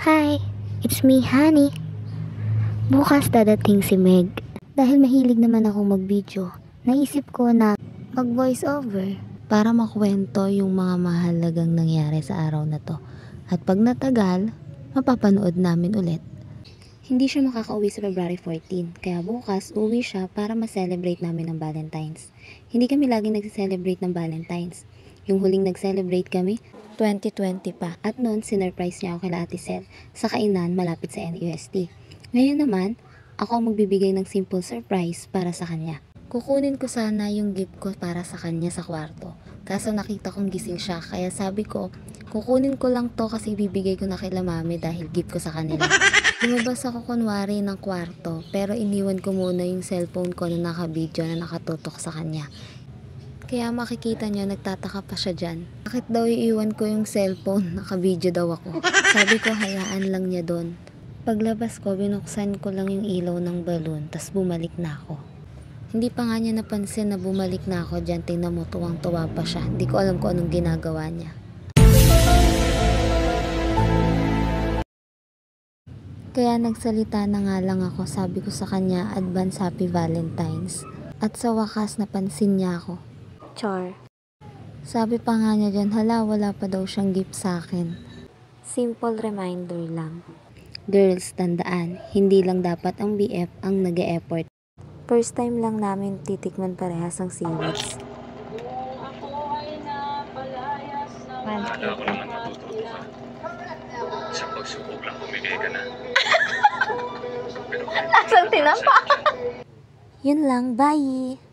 Hi, it's me, Honey. Bukas dadating si Meg. Dahil mahilig naman ako mag-video, naisip ko na mag-voice over para makwento yung mga mahalagang nangyari sa araw na to. At pag natagal, mapapanood namin ulit. Hindi siya makakauwi sa February 14, kaya bukas uwi siya para ma-celebrate namin ng Valentine's. Hindi kami laging nag-celebrate ng Valentine's. Yung huling nag-celebrate kami, 2020 pa. At noon, sinurprise niya ako kay Ate Sel sa kainan malapit sa NUST. Ngayon naman, ako ang magbibigay ng simple surprise para sa kanya. Kukunin ko sana yung gift ko para sa kanya sa kwarto. Kaso nakita kong gising siya, kaya sabi ko, kukunin ko lang to kasi bibigay ko na kay Mami dahil gift ko sa kanila. Lumabas ako kunwari ng kwarto, pero iniwan ko muna yung cellphone ko na naka-video na nakatutok sa kanya. Kaya makikita nyo, nagtataka pa siya dyan. Bakit daw iiwan ko yung cellphone? Naka-video daw ako. Sabi ko, hayaan lang niya doon. Paglabas ko, binuksan ko lang yung ilaw ng balon, tas bumalik na ako. Hindi pa nga niya napansin na bumalik na ako dyan. Tingnan mo, tuwang-tuwa pa siya. Hindi ko alam kung anong ginagawa niya. Kaya nagsalita na nga lang ako, sabi ko sa kanya, advance happy Valentine's. At sa wakas, napansin niya ako. Char. Sabi pa nga niya dyan, hala, wala pa daw siyang gift sa akin. Simple reminder lang. Girls, tandaan, hindi lang dapat ang BF ang nag-e-effort. First time lang namin titikman parehas ang seaweeds. Akala ko naman matututo ka. Sa pagsubok lang kumigay ka na. Pero Lasang tinapa! Yun lang, bye!